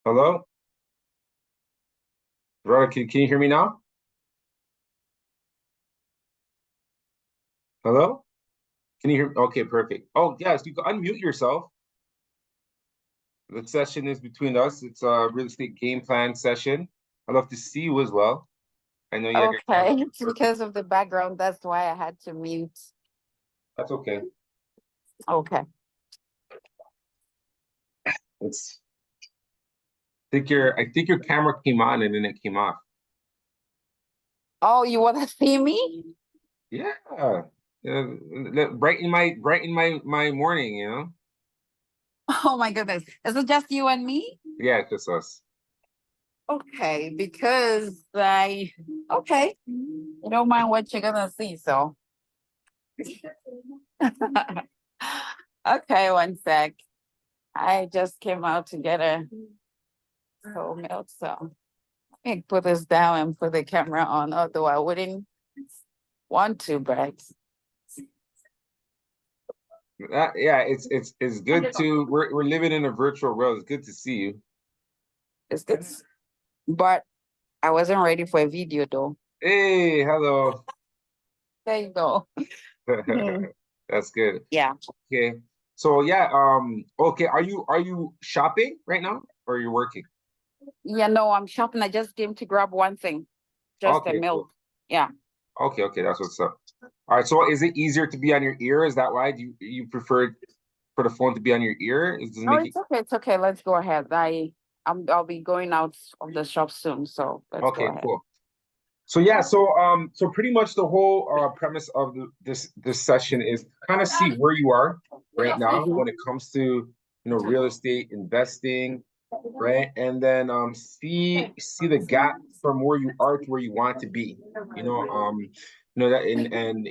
Hello? Veronica, can you hear me now? Hello? Can you hear? Okay, perfect. Oh, yes, you can unmute yourself. The session is between us. It's a real estate game plan session. I'd love to see you as well. I know you have your camera. Okay, it's because of the background. That's why I had to mute. That's okay. Okay. It's I think your camera came on and then it came off. Oh, you want to see me? Yeah. Brighten my morning, you know? Oh my goodness. Is it just you and me? Yeah, it's just us. Okay, because okay. You don't mind what you're gonna see, so. Okay, one sec. I just came out to get a whole milk, so let me put this down and put the camera on, although I wouldn't want to, but Yeah, it's good to we're living in a virtual world. It's good to see you. it's good. But I wasn't ready for a video though. Hey, hello. There you go. Mm. That's good. Yeah. Okay. So yeah, okay, are you shopping right now or are you working? Yeah, no, I'm shopping. I just came to grab one thing, just a Okay, milk. cool. Yeah. Okay, that's what's up. All right, so is it easier to be on your ear? Is that why you prefer for the phone to be on your ear? Does it No, make it it's okay. It's okay. Let's go ahead. I'll be going out of the shop soon, so let's go okay, ahead. cool. So yeah, so pretty much the whole premise of this session is kind of see where you are right now when it comes to real estate investing, right? And then see the gap from where you are to where you want to be. That and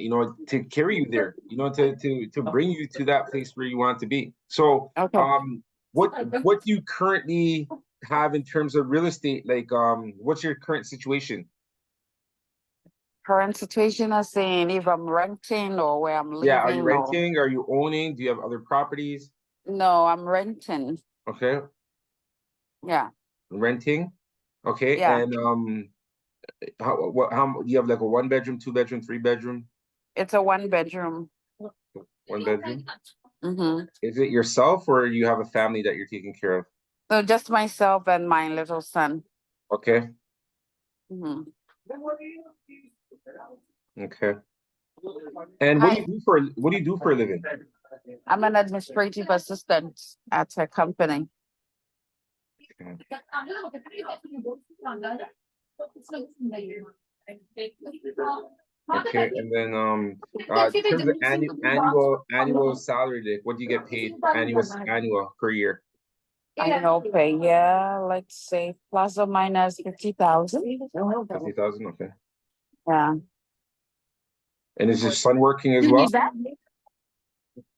to carry you there, to bring you to that place where you want to be. So Okay. what do you currently have in terms of real estate? Like what's your current situation? Current situation, I saying if I'm renting or where I'm Yeah, are you living or renting? Are you owning? Do you have other properties? no, I'm renting. Okay, Yeah. renting. Okay, Yeah. and how do you have like a one bedroom, two bedroom, three bedroom, It's a one bedroom. one bedroom? Mm-hmm. Is it yourself or you have a family that you're taking care of? So just myself and my little son. Okay, Mm-hmm. okay. And Hi, what do you do for a living? I'm an administrative assistant at a company. Okay, okay. And then in terms of annual salary, like what do you get paid annual per year? Annual pay, yeah, let's say plus or minus 50,000. 50,000. Okay. Yeah. And is your son working as You well? need that?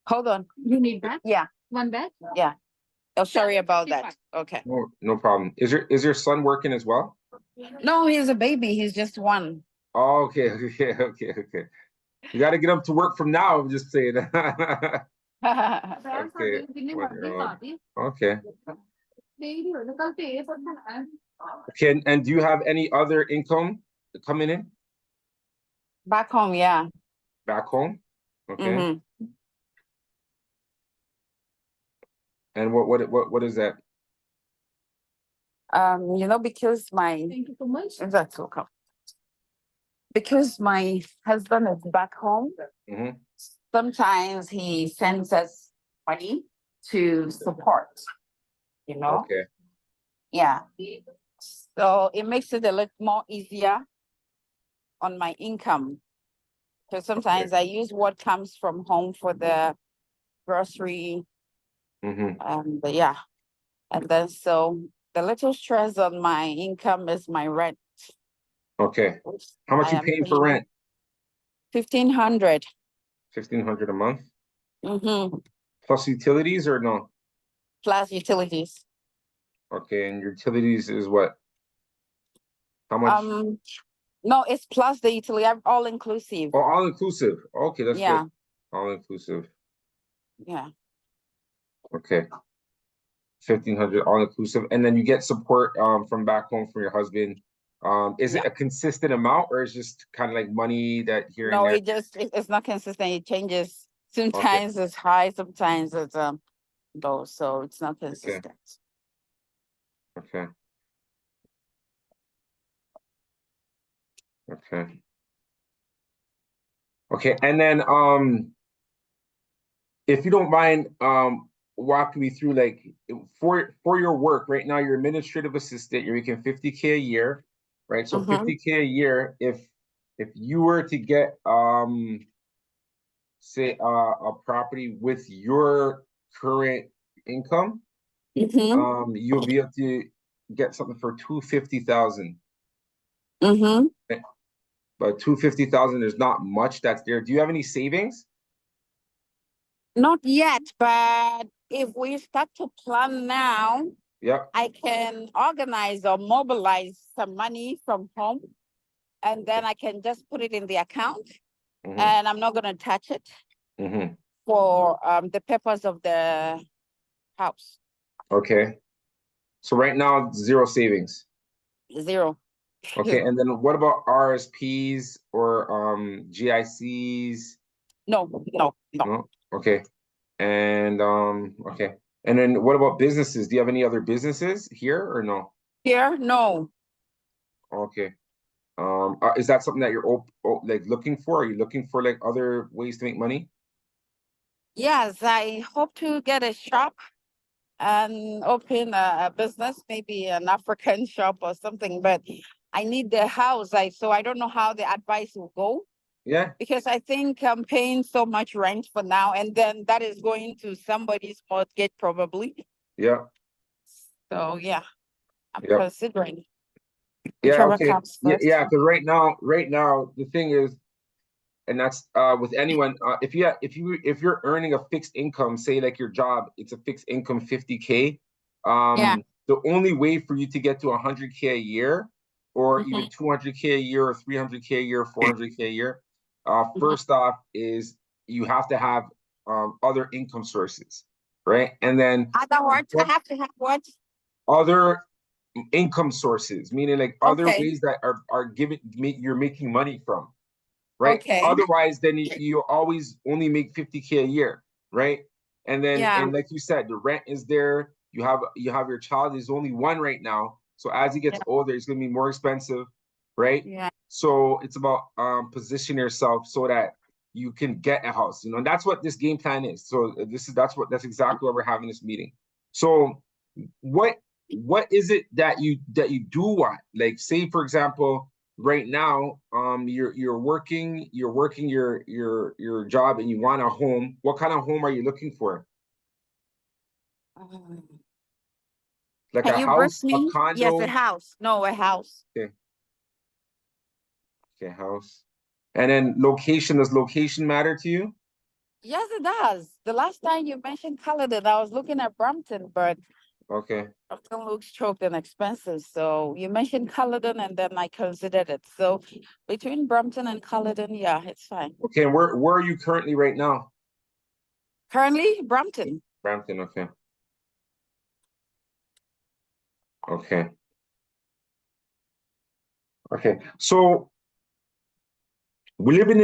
Hold on. You need that? Yeah. One bed? Yeah. Oh, sorry about that. Okay. No problem. Is your son working as well? No, he's a baby. He's just one. Oh, okay, okay. You got to get him to work from now. I'm just saying. Okay, 1 year old. Okay. Okay, and do you have any other income coming in Back home, yeah. back home? Okay. Mm-hmm. And what is that? Because thank you so much. That's welcome. Because my husband is back home, Hmm. sometimes he sends us money to support, you know? Okay. Yeah. So it makes it a little more easier on my income. Because sometimes I use what comes from home for the grocery Hmm. and yeah. And then so the little stress on my income is my rent. Okay. Which How much I you am paying for paying rent? 1,500. 1,500 a month Mm-hmm. plus utilities or no? Plus utilities. Okay, and utilities is what? How much? No, it's plus the utility. I'm all inclusive. Oh, all inclusive. Okay, that's good. Yeah. All inclusive. Yeah. Okay. 1,500 all inclusive, and then you get support from back home from your husband. Is it a consistent amount, or is it just kind of like money that here and No, there? it's not consistent. It changes. Okay, Sometimes it's high, sometimes it's low, so it's not okay, consistent. okay, okay, okay. And then if you don't mind walking me through, like, for your work right now, you're administrative assistant, you're making 50K a year, right? So Mm-hmm. 50K a year, if you were to get say a property with your current income, Mm-hmm. you'll be able to get something for 250,000. Mm-hmm. But 250,000, there's not much that's there. Do you have any savings? Not yet, but if we start to plan now, Yep. I can organize or mobilize some money from home, and then I can just put it in the account, Mm-hmm. and I'm not gonna touch it Mm-hmm. for the purpose of the house. Okay. So right now, zero savings. Zero. Okay, and then what about RSPs or GICs? No, no, no. No? Okay. And okay. And then what about businesses? Do you have any other businesses here or no? Here, no. Okay. Is that something that you're like looking for? Are you looking for like other ways to make money? Yes, I hope to get a shop and open a business, maybe an African shop or something, but I need the house. So I don't know how the advice will go Yeah, because I think I'm paying so much rent for now, and then that is going to somebody's mortgage probably. yeah, So yeah, I'm yeah. considering Yeah, whichever okay. comes Yeah, first. yeah, because right now, the thing is, and that's with anyone, if you're earning a fixed income, say like your job, it's a fixed income 50K. Yeah. The only way for you to get to 100K a year, or Mhm, even 200K a year, or 300K a year, 400K a year, mhm. first off is you have to have other income sources, right? And then Other words, I what have to have what? other income sources, meaning like other Okay. ways that are you're making money from, right? Okay. Otherwise, then you always only make 50K a year, right? And then, Yeah. and like you said, the rent is there. You have your child. There's only one right now. So as he gets Yeah. older, it's gonna be more expensive, right? Yeah. So it's about position yourself so that you can get a house. And that's what this game plan is. So that's exactly why we're having this meeting. So what what is it that you do want? Like, say for example, right now, you're working your job and you want a home. What kind of home are you looking for? Um, Like Can a you brush house, a me? Yes, a condo? house. No, a house. Okay, okay, house. And then location, does location matter to you? Yes, it does. The last time you mentioned Caledon, I was looking at Brampton, but Okay, Brampton looks choked and expensive. So you mentioned Caledon, and then I considered it. So between Brampton and Caledon, yeah, it's fine. okay. And where are you currently right now? Currently, Brampton. Brampton. Okay, okay, okay. So we're living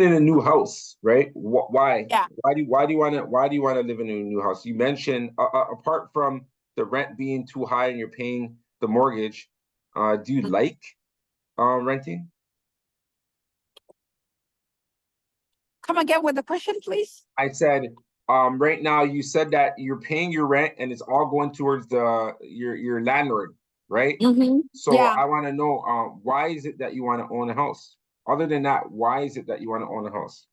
in a new house, right? Why? Yeah. Why do you want to live in a new house? You mentioned apart from the rent being too high and you're paying the mortgage, do you like renting? Come again with the question, please. I said right now you said that you're paying your rent and it's all going towards your landlord, right? Mm-hmm. So Yeah. I want to know why is it that you want to own a house? Other than that, why is it that you want to own a house?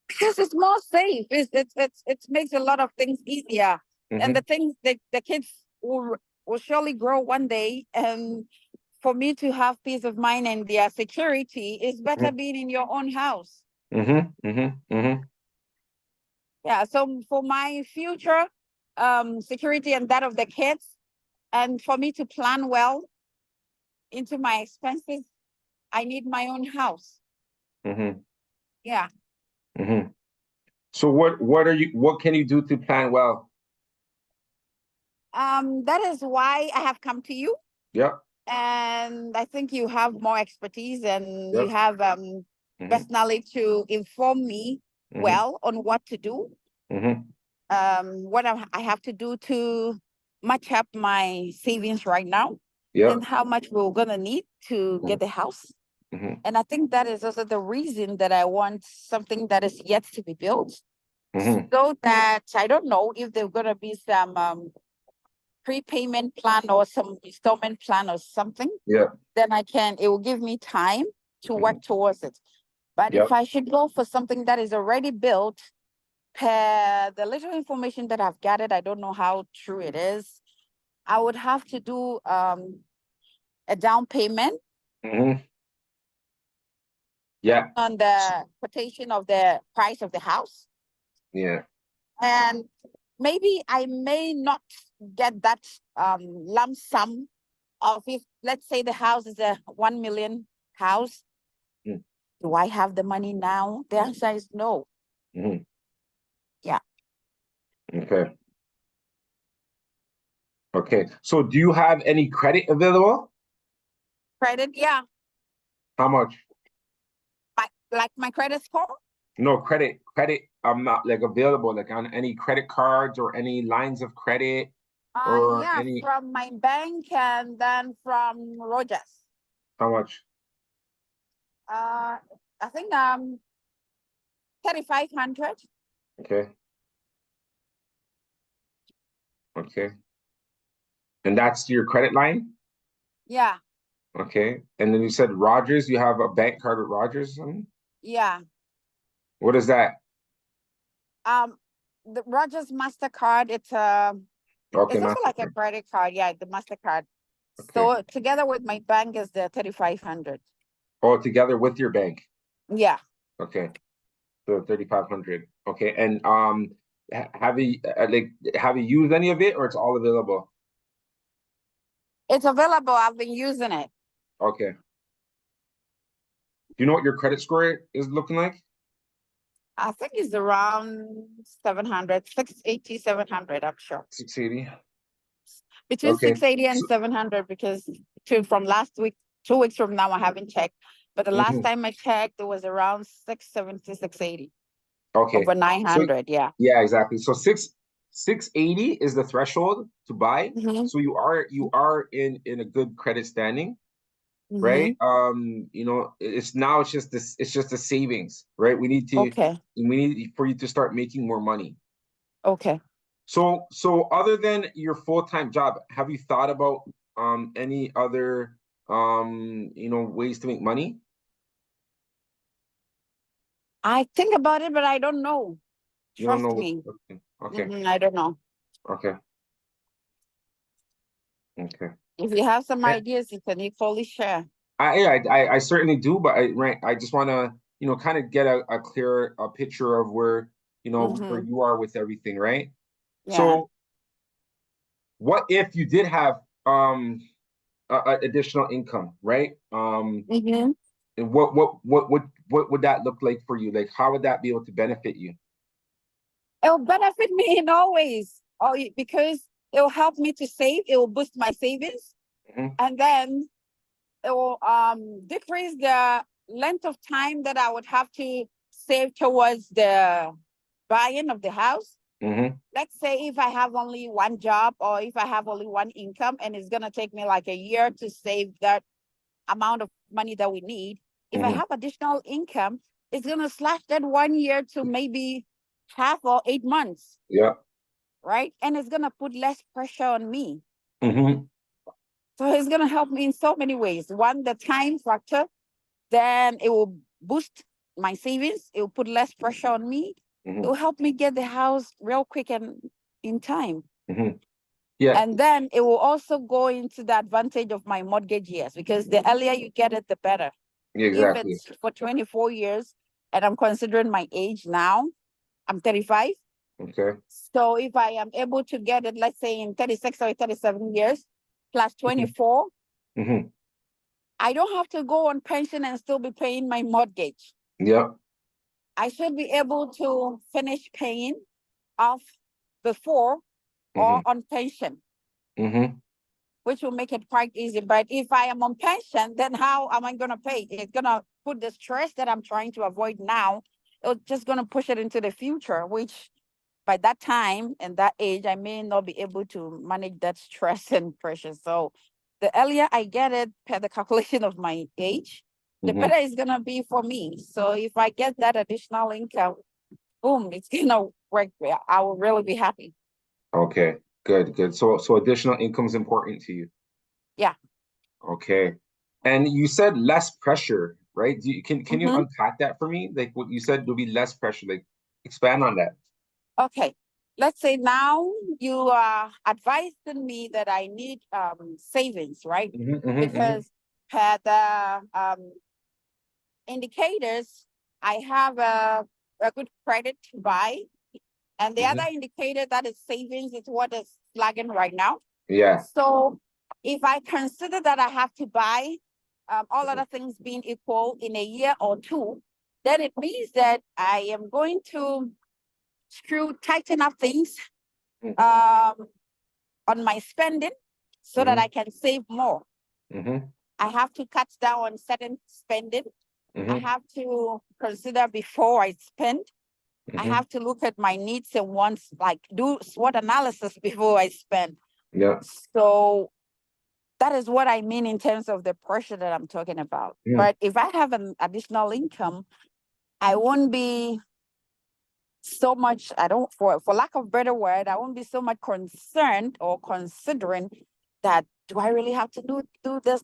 Because it's more safe. It makes a lot of things easier. And Mm-hmm, the things that the kids will surely grow one day. And for me to have peace of mind and their security, is better being in your own house. mm-hmm, mm-hmm, mm-hmm. Yeah. So for my future security and that of the kids, and for me to plan well into my expenses, I need my own house. Mm-hmm. Yeah. Mm-hmm. So what can you do to plan well? That is why I have come to you. Yep. And I think you have more expertise and you Yep. have best knowledge to inform me Mhm. well on what to do. What I have to do to match up my savings right now Yep. and how much we're gonna need to get the house. Mhm. And I think that is also the reason that I want something that is yet to be built. Mhm. So that I don't know if there's gonna be some prepayment plan or some installment plan or something. Yep. Then it will give me time to work towards it. But Yep. if I should go for something that is already built, per the little information that I've gathered, I don't know how true it is. I would have to do a down payment Mhm. Yeah. on the quotation of the price of the house. Yeah. And maybe I may not get that lump sum of, if let's say the house is a 1 million house. Mm. Do I have the money now? The answer is no. Mhm. Yeah. Okay. Okay. So do you have any credit available? Credit, yeah. How much? Like my credit score? No, credit. I'm not like available, like on any credit cards or any lines of credit or Yeah, any, from my bank and then from Rogers. how much? I think 3,500. Okay. Okay. And that's your credit line? Yeah, Okay. And then you said Rogers, you have a bank card with Rogers? Or something? yeah. What is that? The Rogers MasterCard, Okay, it's also like a MasterCard. credit card. Yeah, the MasterCard. Okay. So together with my bank is the 3,500. Oh, together with your bank. Yeah. Okay. So 3,500. Okay. And have you have you used any of it or it's all available? It's available. I've been using it. Okay. Do you know what your credit score is looking like? I think it's around 700, 680, 700, I'm sure. 680. Between Okay. 680 and So, 700, because from last week, 2 weeks from now, I haven't checked. But the last mhm. time I checked, it was around 670, 680, Okay. over So 900. Yeah. yeah, exactly. So 680 is the threshold to buy. Mm-hmm. So you are in a good credit standing, Mm-hmm. right? It's just the savings, right? Okay. We need for you to start making more money. Okay. So other than your full-time job, have you thought about any other ways to make money? I think about it, but I don't know. You don't Trust know. me. Okay. I don't know. Okay. Okay. If you have some Eh, ideas, you can equally share. I certainly do, but I just want to kind of get a clear picture of where Mm-hmm. you are with everything, right? Yeah. So what if you did have additional income, right? Mm-hmm. And what would that look like for you? Like how would that be able to benefit you? It will benefit me in all ways. Because it will help me to save. It will boost my savings. Mhm. And then it will decrease the length of time that I would have to save towards the buying of the house. Mm-hmm. Let's say if I have only one job or if I have only one income and it's going to take me like a year to save that amount of money that we need. If I Mm-hmm. have additional income, it's going to slash that 1 year to maybe half or 8 months, Yeah. right? And it's going to put less pressure on me. Mm-hmm. So it's going to help me in so many ways. One, the time factor, then it will boost my savings. It will put less pressure on me. It Mm-hmm. will help me get the house real quick and in time. Mm-hmm. Yeah. And then it will also go into the advantage of my mortgage years, because the earlier you get it, the better. Yeah, If exactly. it's for 24 years, and I'm considering my age now, I'm 35. Okay. So if I am able to get it, let's say in 36 or 37 years, plus Mm-hmm. 24, Mm-hmm. I don't have to go on pension and still be paying my mortgage. Yeah. I should be able to finish paying off before Mm-hmm. or on pension. which will make it quite easy. But if I am on pension, then how am I going to pay? It's going to put the stress that I'm trying to avoid now. It's just going to push it into the future, which by that time and that age, I may not be able to manage that stress and pressure. So the earlier I get it per the calculation of my age, the better it's going to be for me. So if I get that additional income, boom, it's going to work. I will really be happy. Okay, good. So additional income is important to you. Yeah. Okay. And you said less pressure, right? Can you unpack that for me? Like what you said, there'll be less pressure. Like expand on that. Okay. Let's say now you are advising me that I need savings, right? Because per the indicators, I have a good credit to buy. And the other indicator that is savings is what is flagging right now. Yeah. So if I consider that I have to buy all other things being equal in a year or two, then it means that I am going to tighten up things on my spending so that I can save more. I have to cut down on certain spending. I have to consider before I spend. I have to look at my needs and wants, like do SWOT analysis before I spend. Yeah. So that is what I mean in terms of the pressure that I'm talking about. Yeah. But if I have an additional income, I won't be so much, for lack of better word, I won't be so much concerned or considering that, do I really have to do this?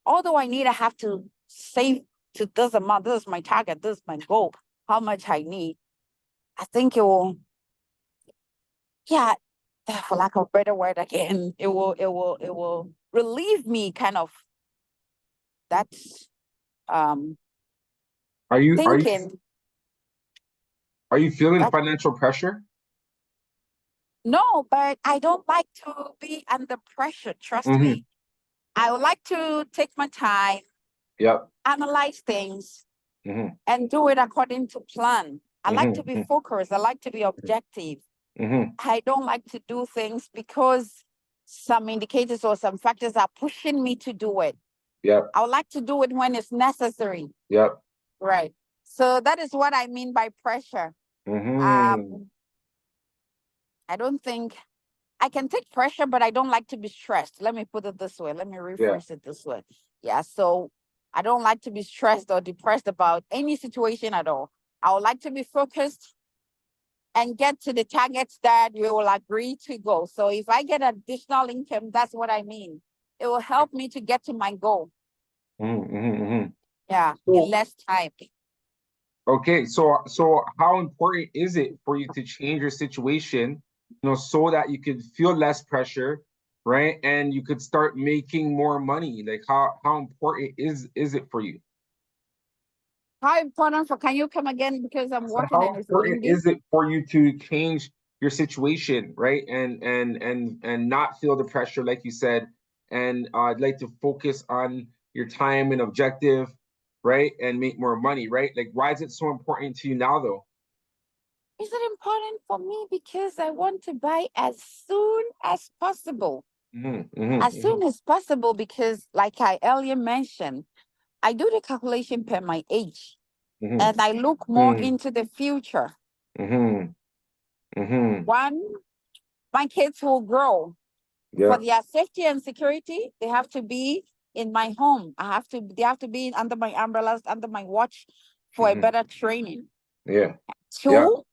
Although I have to save to this amount, this is my target, this is my goal, how much I need. I think it will, for lack of better word again, it will relieve me kind of that thinking. Are you feeling financial pressure? No, but I don't like to be under pressure. Trust me. I would like to take my time, analyze things, and do it according to plan. I like to be focused. I like to be objective. I don't like to do things because some indicators or some factors are pushing me to do it. I would like to do it when it's necessary. Right. So that is what I mean by pressure. I don't think I can take pressure, but I don't like to be stressed. Let me put it this way. Let me rephrase it this way. Yeah. So I don't like to be stressed or depressed about any situation at all. I would like to be focused and get to the targets that we will agree to go. So if I get additional income, that's what I mean. It will help me to get to my goal. Yeah, in less time. Okay, so how important is it for you to change your situation, so that you could feel less pressure, right? And you could start making more money. Like how important is it for you? How important can you come again? Because I'm working how and it's important is it for you to change your situation, right? And not feel the pressure, like you said, and I'd like to focus on your time and objective, right? And make more money, right? Like, why is it so important to you now, though? Is it important for me? Because I want to buy as soon as possible. As soon as possible, because like I earlier mentioned, I do the calculation per my age. And I look more into the future. One, my kids will grow. For their safety and security, they have to be in my home. They have to be under my umbrellas, under my watch for a better training. Two,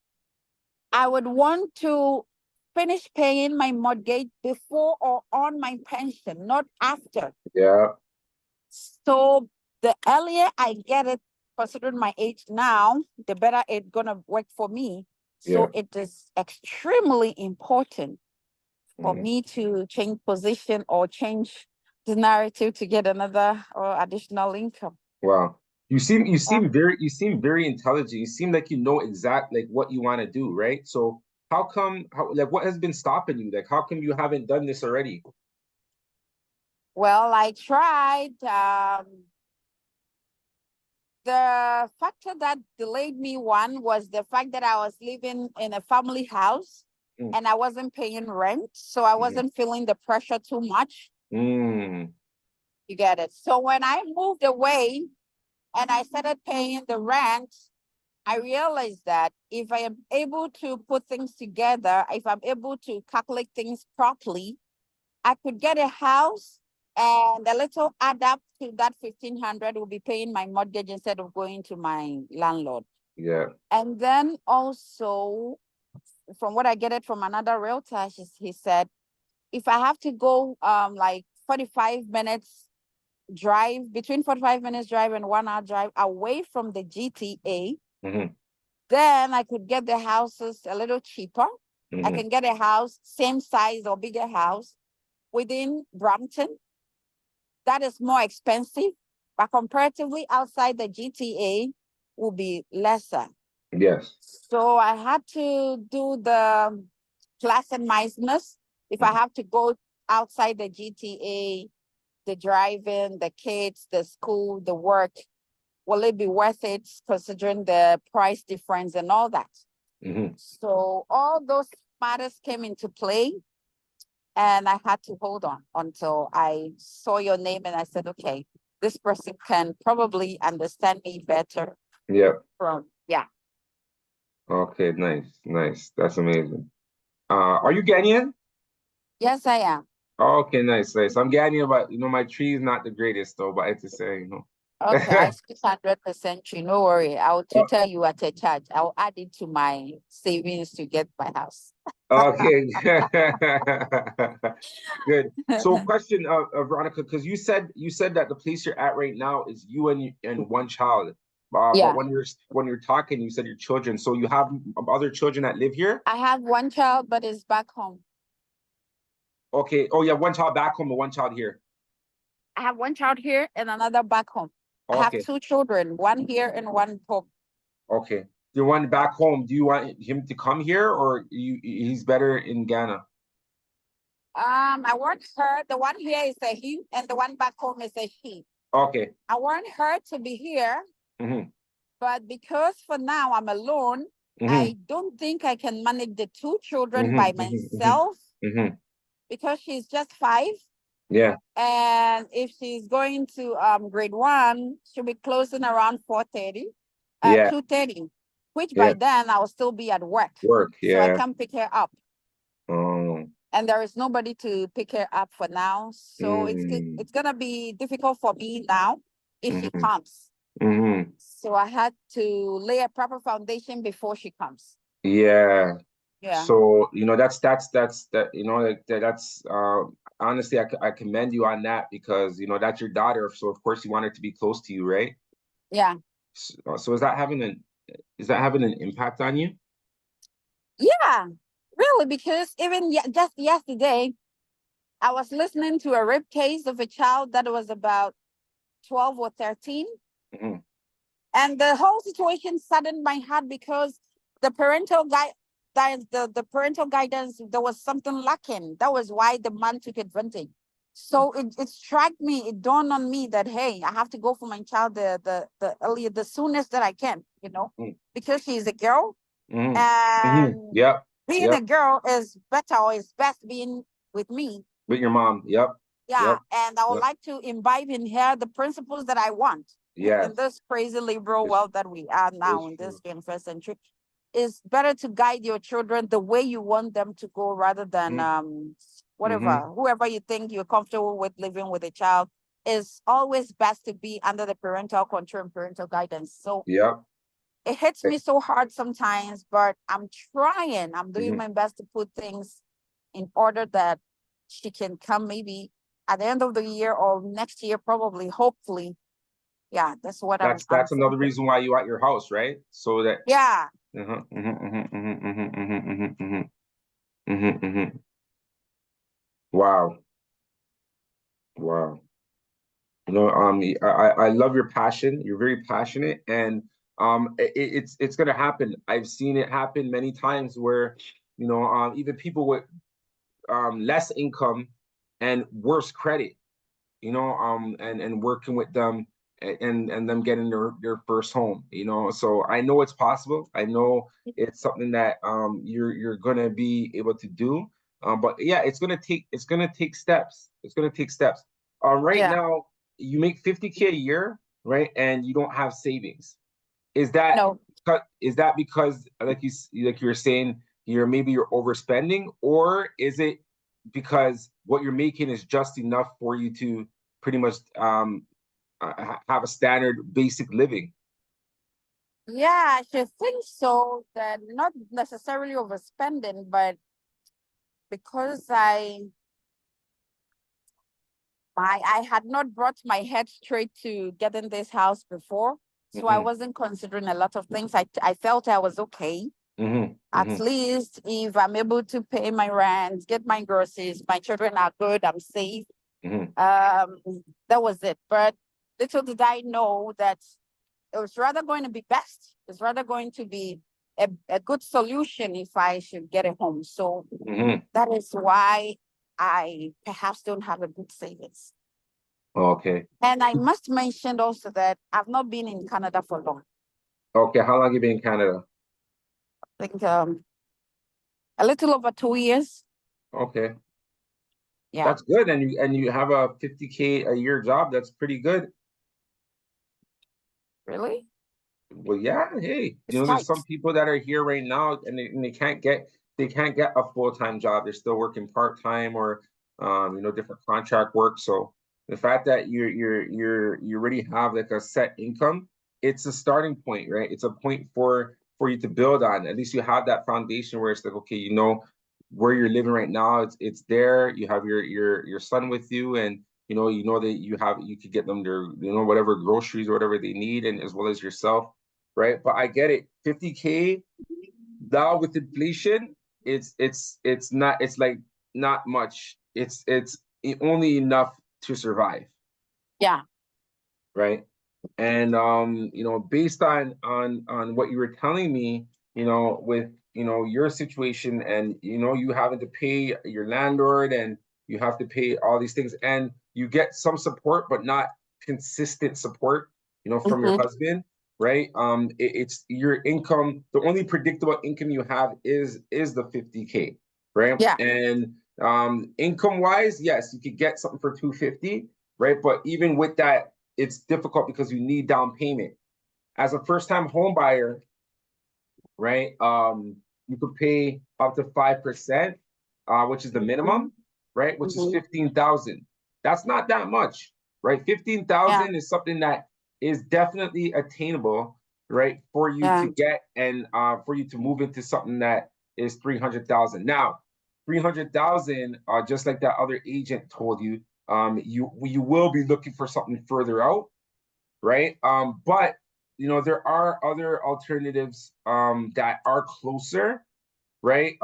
I would want to finish paying my mortgage before or on my pension, not after. So the earlier I get it, considering my age now, the better it's gonna work for me. So it is extremely important for me to change position or change the narrative to get another or additional income. Wow. You seem very intelligent. You seem like you know exactly like what you want to do, right? So what has been stopping you? Like how come you haven't done this already? Well, I tried. The factor that delayed me, one was the fact that I was living in a family house and I wasn't paying rent, so I wasn't feeling the pressure too much. Mm. You get it? So when I moved away and I started paying the rent, I realized that if I am able to put things together, if I'm able to calculate things properly, I could get a house, and a little add up to that 1,500 will be paying my mortgage instead of going to my landlord. Yeah. And then also, from what I get it from another realtor, he said, if I have to go like 45 minutes drive, between 45 minutes drive and 1 hour drive away from the GTA, then I could get the houses a little cheaper. I can get a house, same size or bigger house within Brampton. That is more expensive, but comparatively outside the GTA will be lesser. Yes. So I had to do the plus and minus. If I have to go outside the GTA, the driving, the kids, the school, the work, will it be worth it considering the price difference and all that? So all those matters came into play, and I had to hold on until I saw your name and I said, okay, this person can probably understand me better. Yeah. Yeah. Okay, nice, nice. That's amazing. Are you Ghanaian? Yes, I am. Okay, nice, nice. I'm Ghanaian, but my tree is not the greatest though, but it's the same. Okay, I speak 100% true. No worry. I'll tutor you at a charge. I'll add it to my savings to get my house. Okay. Good. So question, Veronica, because you said that the place you're at right now is you and one child. Yeah. But when you're talking, you said your children. So you have other children that live here? I have one child, but it's back home. Okay. Oh yeah, one child back home and one child here. I have one child here and another back home. I have Okay. 2 children, one here and one home. Okay. The one back home, do you want him to come here, or he's better in Ghana? I want her, the one here is a he, and the one back home is a she. Okay. I want her to be here, but because for now I'm alone, I don't think I can manage the 2 children by myself because she's just 5. Yeah. And if she's going to grade 1, she'll be closing around 4:30, Yeah. 2:30, which Yeah. by then I'll still be at work. Work, So I yeah. can't pick her up. Oh. And there is nobody to pick her up for now. So it's gonna be difficult for me now if she comes. So I had to lay a proper foundation before she comes. Yeah. Yeah. So that's honestly, I commend you on that, because that's your daughter, so of course you want her to be close to you, right? Yeah. So is that having an impact on you? Yeah, really, because even just yesterday, I was listening to a rape case of a child that was about 12 or 13. And the whole situation saddened my heart because the parental the parental guidance, there was something lacking. That was why the man took advantage. So it struck me, it dawned on me that, hey, I have to go for my child the earlier, the soonest that I can, because she's a girl. And Yep. being a girl is better, or is best being with me. With your mom. Yep. Yeah. Yep. And I would like to imbibe in her the principles that I want. Yes. In this crazy liberal world that we are now in this 21st century, it's better to guide your children the way you want them to go, rather than whoever you think you're comfortable with living with a child. Is always best to be under the parental control and parental guidance. So it hits me so hard sometimes, but I'm trying. I'm doing my best to put things in order that she can come maybe at the end of the year or next year, probably, hopefully. Yeah, that's what I'm That's another reason why you at your house, right? So that Wow. Wow. I love your passion. You're very passionate, and it's gonna happen. I've seen it happen many times where, even people with less income and worse credit, and working with them, and them getting their first home, you know. So I know it's possible. I know it's something that you're gonna be able to do. But yeah, it's gonna take steps. It's gonna take steps. Right Yeah. now, you make 50K a year, right? And you don't have savings. Is that No. because like you were saying, you're overspending, or is it because what you're making is just enough for you to pretty much have a standard basic living? Yeah, I should think so. That not necessarily overspending, but because I had not brought my head straight to getting this house before, so I wasn't considering a lot of things. I felt I was okay. At least if I'm able to pay my rent, get my groceries, my children are good, I'm safe. That was it. But little did I know that it was rather going to be best. It's rather going to be a good solution if I should get a home. So that is why I perhaps don't have a good savings. Okay. And I must mention also that I've not been in Canada for long. Okay. How long you been in Canada? I think a little over 2 years. Okay. Yeah. That's good. And you have a 50K a year job. That's pretty good. Really? Well, yeah. Hey, It's there's tight. some people that are here right now and they can't get a full-time job. They're still working part-time or different contract work. So the fact that you already have like a set income, it's a starting point, right? It's a point for you to build on. At least you have that foundation where it's like, okay, where you're living right now, it's there. You have your son with you, and you know that you could get them their whatever groceries or whatever they need, and as well as yourself, right? But I get it. 50K now with inflation, it's like not much. It's only enough to survive, Yeah. right? And based on what you were telling me, with your situation, and you having to pay your landlord, and you have to pay all these things, and you get some support but not consistent support, from your husband, right? It's your income. The only predictable income you have is the 50K, right? Yeah. And income wise, yes, you could get something for 250, right? But even with that, it's difficult because you need down payment. As a first-time home buyer, right? You could pay up to 5%, which is the minimum, right? Which is 15,000. That's not that much, right? 15,000 is something that is definitely attainable, right? For you to get, and for you to move into something that is 300,000. Now, 300,000, just like that other agent told you, you will be looking for something further out, right? But there are other alternatives that are closer, right?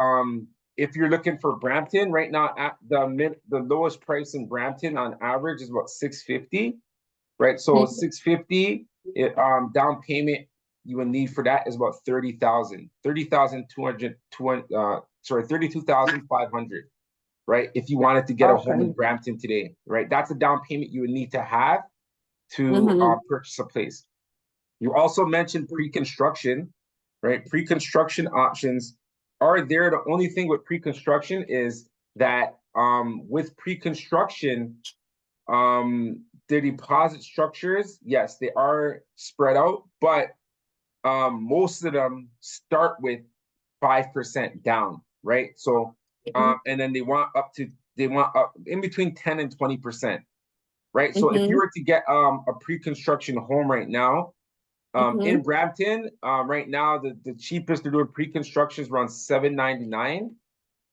If you're looking for Brampton right now, at the lowest price in Brampton on average is about 650, right? So 650, down payment you would need for that is about 30,000, 32,500, right? If you wanted to get a home in Brampton today, right? That's a down payment you would need to have to purchase a place. You also mentioned pre-construction, right? Pre-construction options are there. The only thing with pre-construction is that with pre-construction, the deposit structures, yes, they are spread out, but most of them start with 5% down, right? So and then they want up in between 10 and 20%. Right. So if you were to get a pre-construction home right now, in Brampton, right now the cheapest to do a pre-construction is around $799,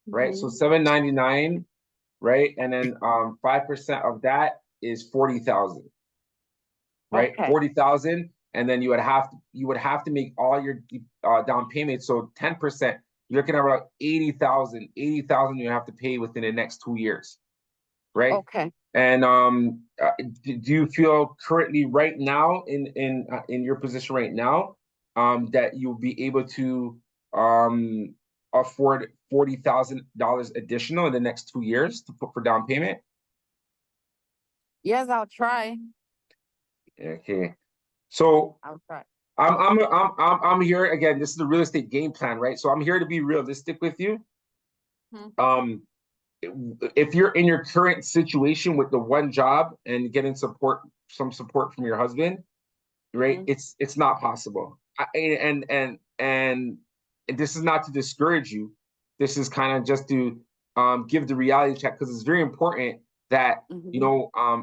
right? So $799, right? And then 5% of that is 40,000, right? 40,000, and then you would have to make all your down payment. So 10%, you're looking at about 80,000. 80,000 you have to pay within the next 2 years, right? Okay. And do you feel currently right now in your position right now that you'll be able to afford $40,000 additional in the next 2 years to put for down payment? Yes, I'll try. Okay. So I'll try. I'm here again. This is the real estate game plan, right? So I'm here to be realistic with you. Um, if you're in your current situation with the one job and getting some support from your husband, right? It's not possible. And this is not to discourage you. This is kind of just to give the reality check, because it's very important that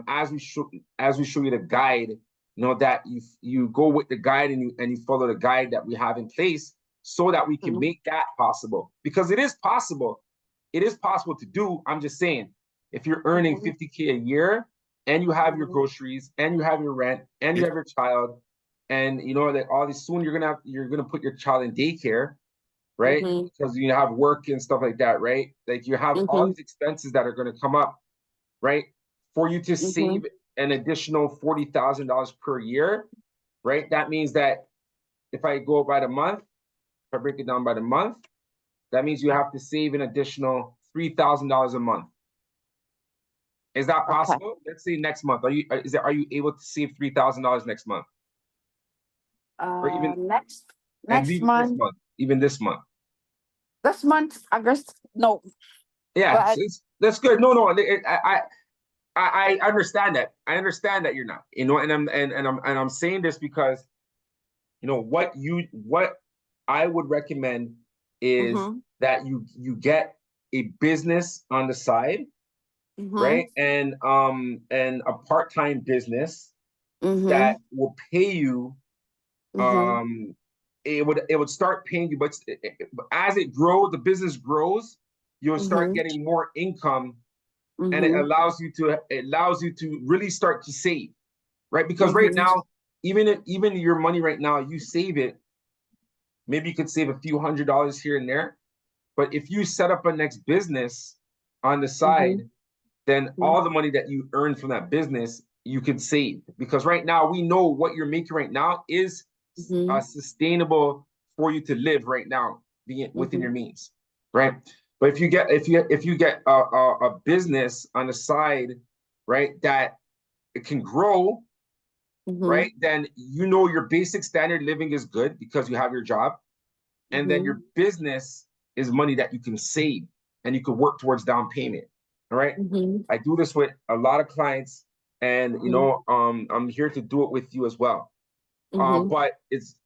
as we show you the guide, that you go with the guide and you follow the guide that we have in place, so that we can make that possible, because it is possible. It is possible to do. I'm just saying, if you're earning 50K a year and you have your groceries and you have your rent and you have your child, and that all this, soon you're gonna put your child in daycare, right? Because you have work and stuff like that, right? Like you have all these expenses that are gonna come up, right? For you to save an additional $40,000 per year, right? That means that if I go by the month, if I break it down by the month, that means you have to save an additional $3,000 a month. Is that possible? Let's say next month. Are you able to save $3,000 next month? Or even Next this month. month, even this month. This month, August. No. Yeah, that's good. No, I understand that. I understand that you're not. And I'm saying this because what I would recommend is that you get a business on the side, right? And a part-time business that will pay you. It would start paying you, but as it grows, the business grows, you'll start getting more income, and it allows you to really start to save, right? Because right now, even your money right now, you save it. Maybe you could save a few $100s here and there, but if you set up a next business on the side, then all the money that you earn from that business you could save. Because right now we know what you're making right now is sustainable for you to live right now, being within your means, right? But if you get a business on the side, right, that it can grow, right, then your basic standard living is good because you have your job, and then your business is money that you can save and you can work towards down payment. All right. I do this with a lot of clients, and I'm here to do it with you as well. But it's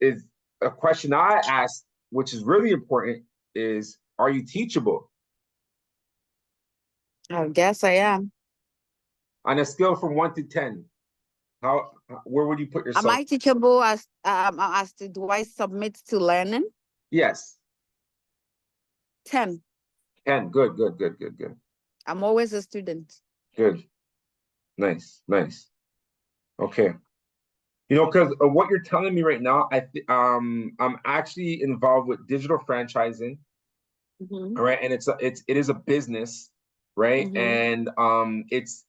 a question I asked, which is really important, is, are you teachable? I guess I am. On a scale from 1 to 10, where would you put yourself? Am I teachable as to do I submit to learning? Yes. 10. 10. Good. I'm always a student. Good. Nice. Okay. Because what you're telling me right now, I'm actually involved with digital franchising. All right, and it is a business, right? And it's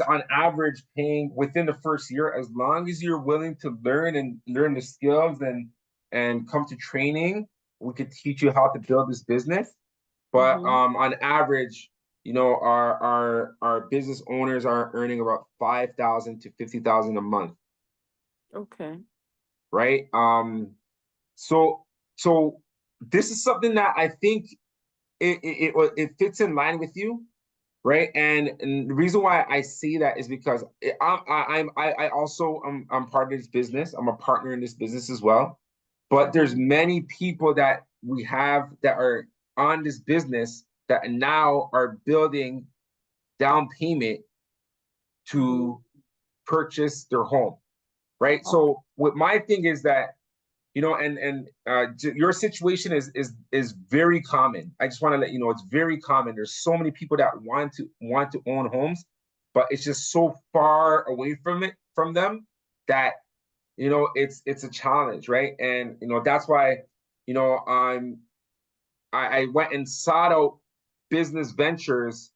on average paying within the first year, as long as you're willing to learn the skills and come to training, we could teach you how to build this business. But on average, our business owners are earning about $5,000 to $50,000 a month. Okay. Right. So this is something that I think it fits in line with you, right? And the reason why I say that is because I also I'm part of this business. I'm a partner in this business as well. But there's many people that we have that are on this business that now are building down payment to purchase their home, right? So what my thing is that, your situation is very common. I just want to let you know it's very common. There's so many people that want to own homes, but it's just so far away from them that it's a challenge, right? And that's why I went and sought out business ventures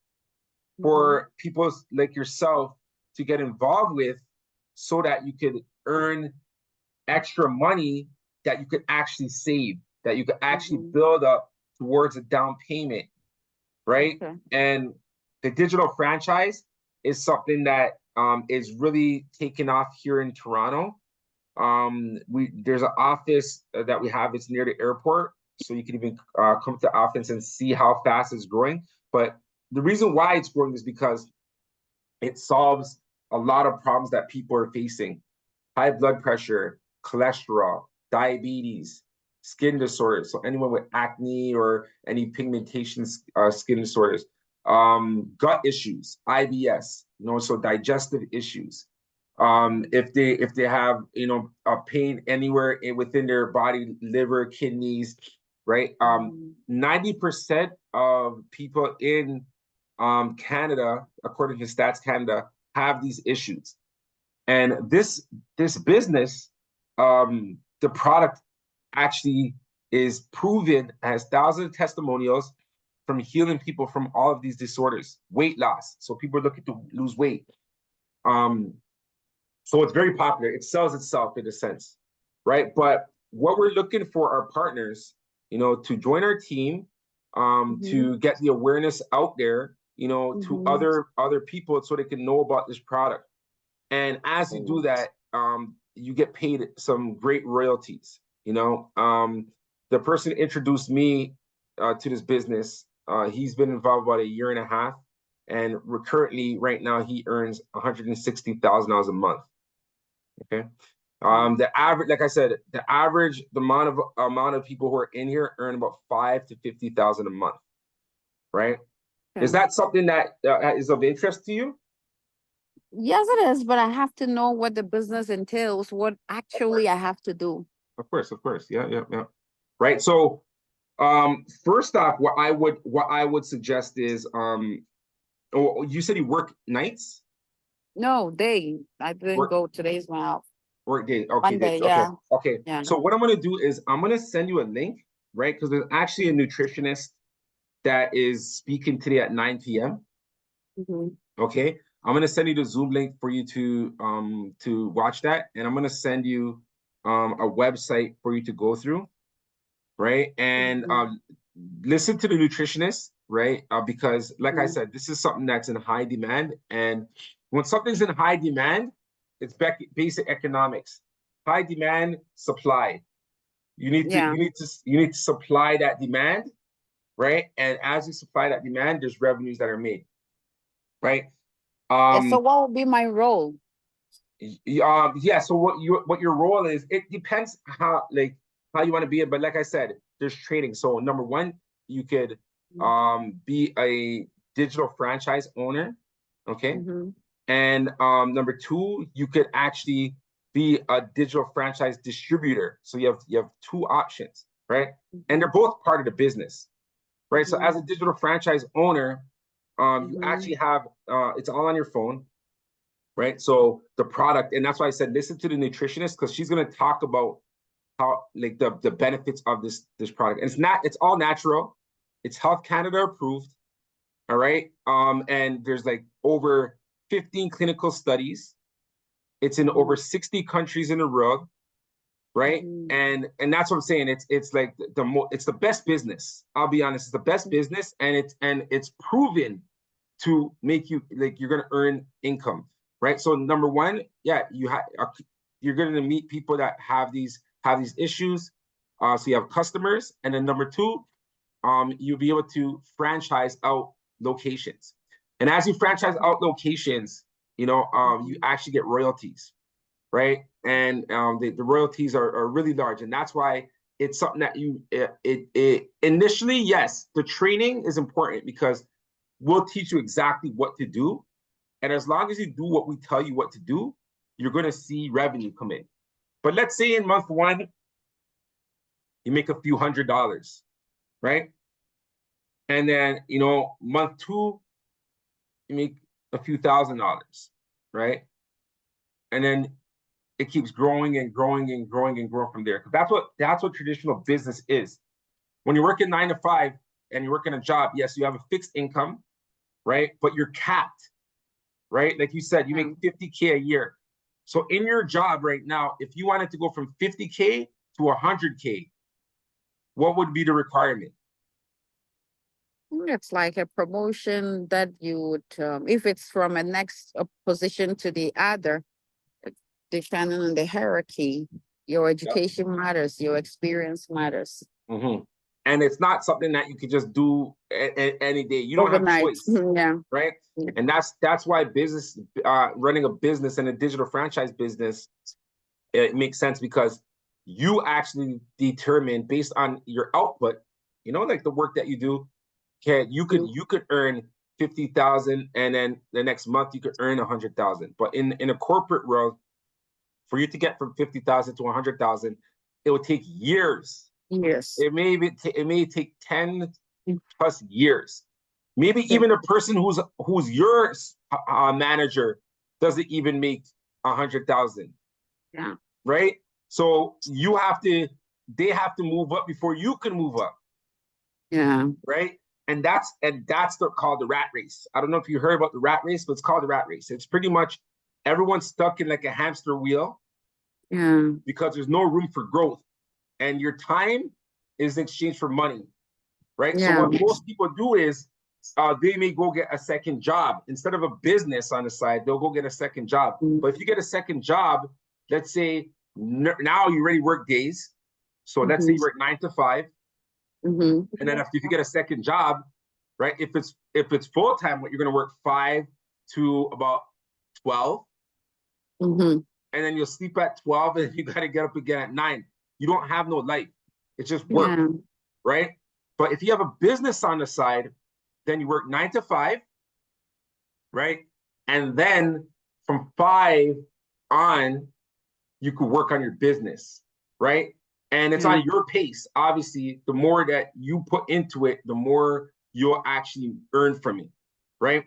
for people like yourself to get involved with, so that you could earn extra money that you could actually save, that you could actually build up towards a down payment, right? And the digital franchise is something that is really taking off here in Toronto. There's an office that we have. It's near the airport, so you can even come to the office and see how fast it's growing. But the reason why it's growing is because it solves a lot of problems that people are facing: high blood pressure, cholesterol, diabetes, skin disorders. So anyone with acne or any pigmentation skin disorders, gut issues, IBS, so digestive issues. If they have, a pain anywhere within their body, liver, kidneys, right? 90% of people in Canada, according to Stats Canada, have these issues. And this business, the product actually is proven, has thousands of testimonials from healing people from all of these disorders. Weight loss, so people are looking to lose weight. So it's very popular. It sells itself in a sense, right? But what we're looking for are partners, to join our team, to get the awareness out there, to other people, so they can know about this product. And as you do that, you get paid some great royalties. The person introduced me to this business. He's been involved about a year and a half, and currently, right now, he earns $160,000 a month. Okay. The average, like I said, the amount of people who are in here earn about $5,000 to $50,000 a month, right? Is that something that is of interest to you? Yes, it is, but I have to know what the business entails, what actually I have to do. Of course. Yeah. Right. So, first off, what I would suggest is, you said you work nights? No, day. I didn't go. Today's my off. Work day. Okay. Monday, yeah. Okay. Yeah. So what I'm gonna do is I'm gonna send you a link, right? Because there's actually a nutritionist that is speaking today at 9 p.m. Okay. I'm gonna send you the Zoom link for you to watch that, and I'm gonna send you a website for you to go through, right? And listen to the nutritionist, right? Because, like I said, this is something that's in high demand, and when something's in high demand, it's basic economics. High demand, supply. You need to supply that demand, right? And as you supply that demand, there's revenues that are made, right? So what will be my role? So what your role is, it depends how you want to be it. But like I said, there's training. So number one, you could be a digital franchise owner, okay? And number two, you could actually be a digital franchise distributor. So you have two options, right? And they're both part of the business, right? So as a digital franchise owner, you actually have it's all on your phone, right? So the product, and that's why I said listen to the nutritionist, because she's gonna talk about how the benefits of this product. And it's all natural. It's Health Canada approved, all right? And there's over 15 clinical studies. It's in over 60 countries in the world, right? And that's what I'm saying. It's it's the best business. I'll be honest, it's the best business, and it's proven to make you you're gonna earn income, right? So number one, you're gonna meet people that have these issues. So you have customers, and then number two, you'll be able to franchise out locations. And as you franchise out locations, you actually get royalties, right? And the royalties are really large, and that's why it's something that it initially, yes, the training is important because we'll teach you exactly what to do, and as long as you do what we tell you what to do, you're going to see revenue come in. But let's say in month one, you make a few $100s, right? And then month two, you make a few $1,000s, right? And then it keeps growing and growing and growing and growing from there. Because that's what traditional business is. When you're working 9 to 5 and you're working a job, yes, you have a fixed income, right? But you're capped, right? Like you said, you make $50K a year. So in your job right now, if you wanted to go from $50K to $100K, what would be the requirement? It's like a promotion that you would, if it's from a next position to the other, depending on the hierarchy, your education matters, your experience matters. Mm-hmm. And it's not something that you could just do any day. You don't Overnight. have choice, Yeah. right? Yeah. And that's why business, running a business and a digital franchise business, it makes sense because you actually determine based on your output, you know, like the work that you do, you could earn 50,000 and then the next month you could earn 100,000. But in a corporate world, for you to get from 50,000 to 100,000, it would take years. Yes. It may take 10 plus years. Maybe even a person who's your manager doesn't even make 100,000. Yeah. Right? So they have to move up before you can move up. Yeah. Right? And that's called the rat race. I don't know if you heard about the rat race, but it's called the rat race. It's pretty much everyone's stuck in like a hamster wheel. Yeah. Because there's no room for growth. And your time is in exchange for money. Right? Yeah. So what most people do is they may go get a second job. Instead of a business on the side, they'll go get a second job. But if you get a second job, let's say now you already work days. So let's say you work 9 to 5. And then if you get a second job, right? If it's full time, what you're going to work 5 to about 12. And then you'll sleep at 12 and you got to get up again at 9. You don't have no life. It's just work, right? But if you have a business on the side, then you work 9 to 5, right? And then from 5 on, you could work on your business, right? And it's on your pace. Obviously, the more that you put into it, the more you'll actually earn from it, right?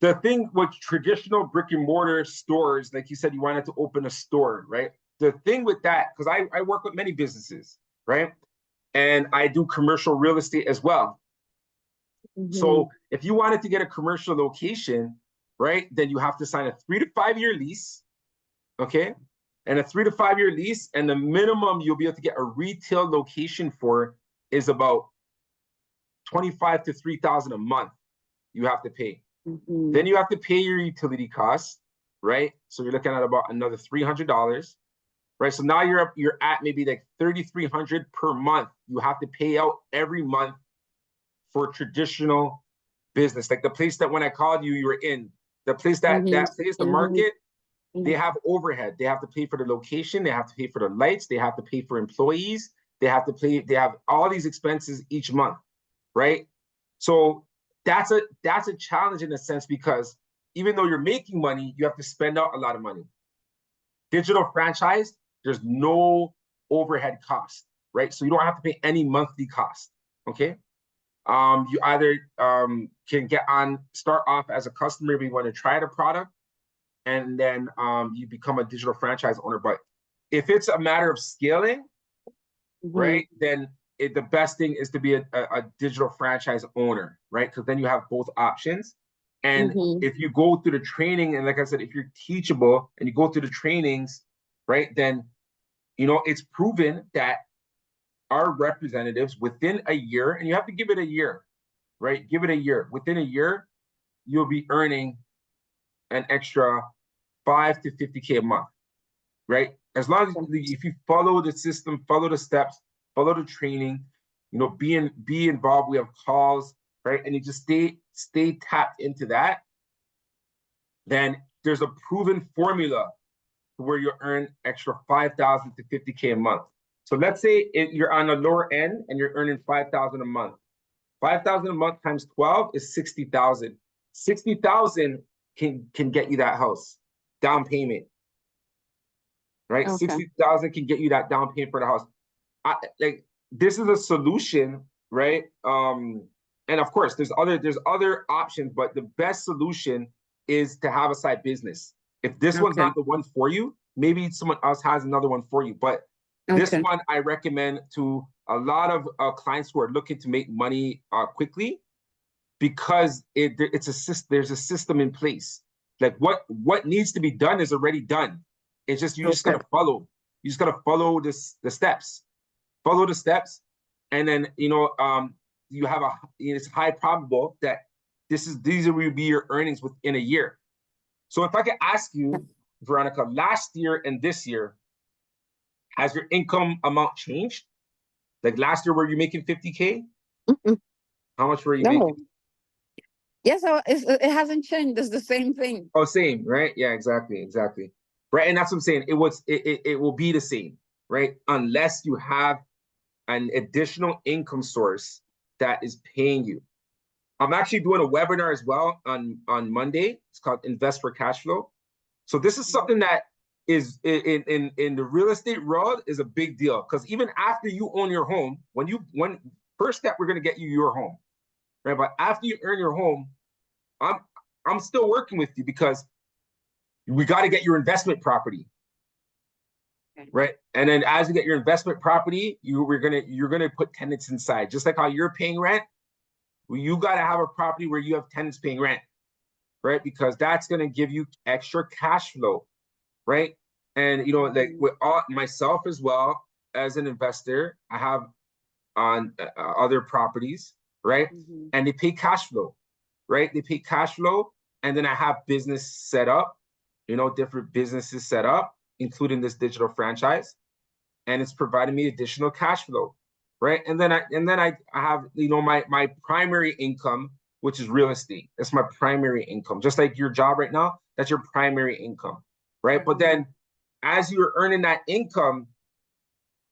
The thing with traditional brick and mortar stores, like you said, you wanted to open a store, right? The thing with that, because I work with many businesses, right? And I do commercial real estate as well. So if you wanted to get a commercial location, right, then you have to sign a 3 to 5 year lease, okay? And a 3 to 5 year lease, and the minimum you'll be able to get a retail location for is about 25 to 3,000 a month you have to pay. Then you have to pay your utility costs, right? So you're looking at about another $300, right? So now you're at maybe like $3,300 per month. You have to pay out every month for traditional business, like the place that when I called you, you were in. The place that place, the market, they have overhead. They have to pay for the location. They have to pay for the lights. They have to pay for employees. They have all these expenses each month, right? So that's a challenge in a sense, because even though you're making money, you have to spend out a lot of money. Digital franchise, there's no overhead cost, right? So you don't have to pay any monthly cost, okay? You either can start off as a customer if you want to try the product, and then you become a digital franchise owner. But if it's a matter of scaling, right, then the best thing is to be a digital franchise owner, right? Because then you have both options. And if you go through the training, and like I said, if you're teachable and you go through the trainings, right, then, you know, it's proven that our representatives within a year, and you have to give it a year, right? Give it a year. Within a year, you'll be earning an extra 5 to 50K a month, right? As long as if you follow the system, follow the steps, follow the training, you know, be involved. We have calls, right? And you just stay tapped into that. Then there's a proven formula where you earn extra 5,000 to 50K a month. So let's say you're on the lower end and you're earning 5,000 a month. 5,000 a month times 12 is 60,000. 60,000 can get you that house down payment, right? 60,000 can get you that down payment for the house. Like, this is a solution, right? And of course, there's other options, but the best solution is to have a side business. If this one's not the one for you, maybe someone else has another one for you. But this one I recommend to a lot of clients who are looking to make money quickly, because there's a system in place. Like what needs to be done is already done. It's just you just gotta follow. You just gotta follow the steps. Follow the steps, and then it's high probable that these will be your earnings within a year. So if I could ask you, Veronica, last year and this year, has your income amount changed? Like last year, were you making 50K? Mm-mm. How much were you No. making? Yes, so it hasn't changed. It's the same thing. Oh, same, right? Yeah, exactly. Right, and that's what I'm saying. It will be the same, right? Unless you have an additional income source that is paying you. I'm actually doing a webinar as well on Monday. It's called Invest for Cash Flow. So this is something that is in the real estate world is a big deal, because even after you own your home, when first step, we're going to get you your home, right? But after you earn your home, I'm still working with you, because we got to get your investment property, right? And then as you get your investment property, you're gonna put tenants inside, just like how you're paying rent. Well, you got to have a property where you have tenants paying rent, right? Because that's gonna give you extra cash flow, right? And like with myself as well as an investor, I have on other properties, right? And they pay cash flow, right? They pay cash flow, and then I have business set up, different businesses set up, including this digital franchise, and it's providing me additional cash flow, right? And then I have my primary income, which is real estate. That's my primary income. Just like your job right now, that's your primary income, right? But then as you're earning that income,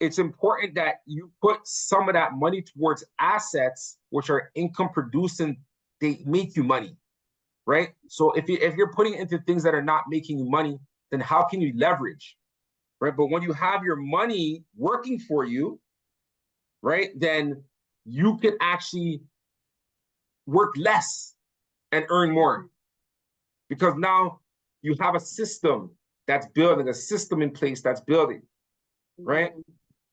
it's important that you put some of that money towards assets which are income producing. They make you money, right? So if you're putting it into things that are not making you money, then how can you leverage, right? But when you have your money working for you, right, then you can actually work less and earn more, because now you have a system that's building, a system in place that's building, right?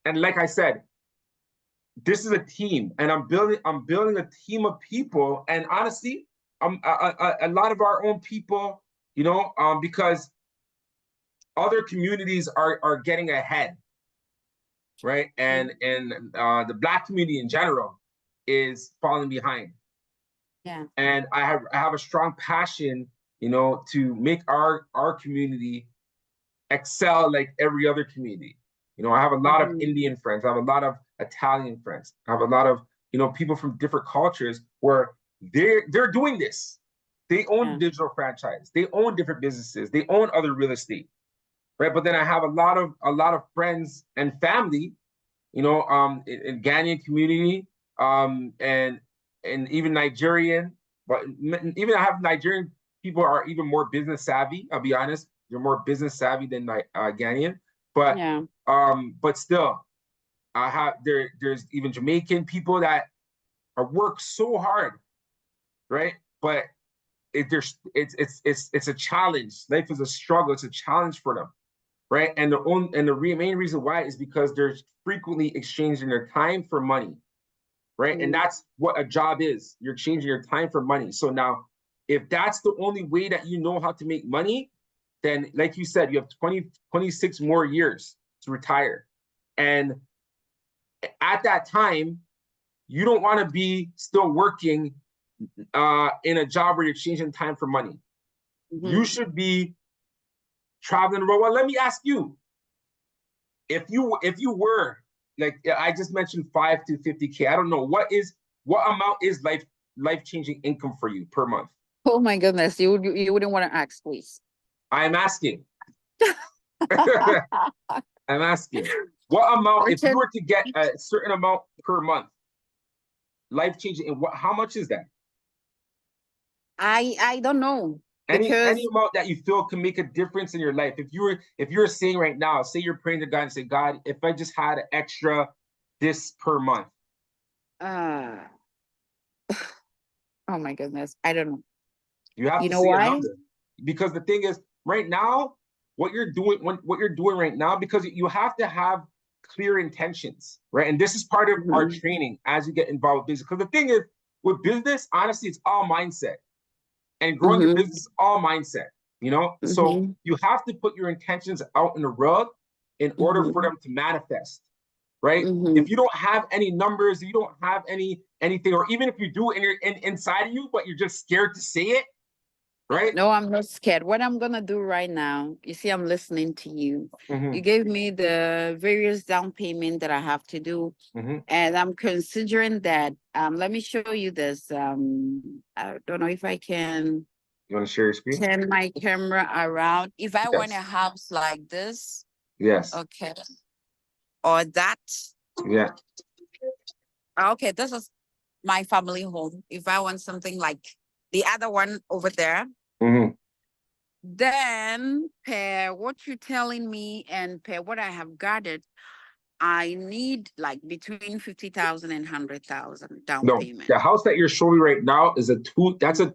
And like I said, this is a team, and I'm building a team of people, and honestly, a lot of our own people, because other communities are getting ahead, right? And the Black community in general is falling behind. Yeah. And I have a strong passion, to make our community excel like every other community. I have a lot of Indian friends. I have a lot of Italian friends. I have a lot of, people from different cultures where they're doing this. They own digital franchise. They own different businesses. They own other real estate, right? But then I have a lot of friends and family, in Ghanaian community, and even Nigerian. But even I have Nigerian people are even more business savvy. I'll be honest, they're more business savvy than Ghanaian. But still, I have there's even Jamaican people that work so hard, right? But it's a challenge. Life is a struggle. It's a challenge for them, right? And the main reason why is because they're frequently exchanging their time for money, right? And that's what a job is. You're exchanging your time for money. So now, if that's the only way that you know how to make money, then like you said, you have 26 more years to retire. And at that time, you don't want to be still working in a job where you're exchanging time for money. You should be traveling around. Well, let me ask you, if you were, like I just mentioned, 5 to 50K, I don't know, what amount is life-changing income for you per month? Oh my goodness, you wouldn't want to ask, please. I'm asking. I'm asking. What amount, Richard, if you were to get a certain amount per month, life-changing, and how much is that? I don't know. Any amount that you feel can make a difference in your life. If you're saying right now, say you're praying to God and say, God, if I just had an extra this per month. Oh my goodness, I don't know. You have to say a number. Because the thing is, right now, what you're doing right now, because you have to have clear intentions, right? And this is part of our training as you get involved with business. Because the thing is, with business, honestly, it's all mindset. And growing your business is all mindset, So you have to put your intentions out in the world in order for them to manifest, right? Mhm. If you don't have any numbers, you don't have anything, or even if you do and you're inside of you, but you're just scared to say it, right? No, I'm not scared. What I'm gonna do right now, you see, I'm listening to you. Mhm. You gave me the various down payment that I have to do, Mhm. and I'm considering that. Let me show you this. I don't know if I can You want to share your screen? turn my camera around. If I want a Yes. house like this, Yes. okay, or that. Yeah. Okay, this is my family home. If I want something like the other one over there, Mhm. then per what you're telling me and per what I have gathered, I need like between 50,000 and 100,000 down No, payment. the house that you're showing right now is that's a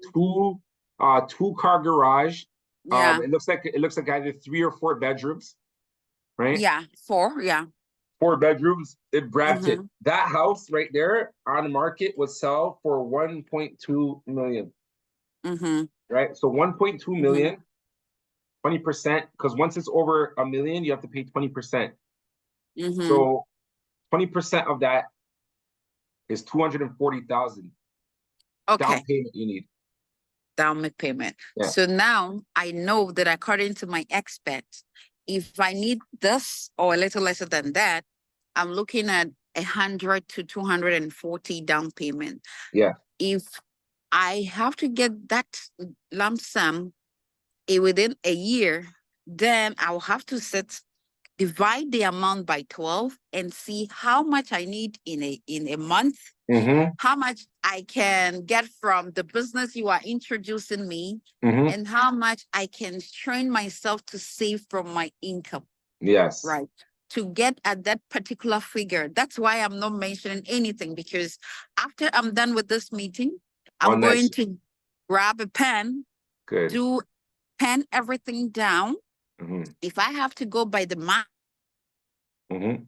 two-car garage. Yeah. It looks like either 3 or 4 bedrooms, right? Yeah, 4, yeah. 4 bedrooms in Brampton. Mhm. That house right there on the market would sell for 1.2 million, Mhm. right? So 1.2 Mhm. million, 20%, because once it's over a million, you have to pay 20%. Mhm. So 20% of that is 240,000 down Okay, payment you need. down payment. Yeah. So now I know that according to my expert, if I need this or a little lesser than that, I'm looking at 100 to 240 down payment. Yeah. If I have to get that lump sum within a year, then I'll have to divide the amount by 12 and see how much I need in a month, Mm-hmm. how much I can get from the business you are introducing me, Mm-hmm. and how much I can train myself to save from my income. Yes. Right. To get at that particular figure. That's why I'm not mentioning anything, because after I'm done with this meeting, I'm going to grab a pen, Good. pen everything down. Mm-hmm. If I have to go by the math. Mm-hmm.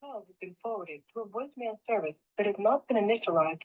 Call has been forwarded to a voicemail service that has not been initialized.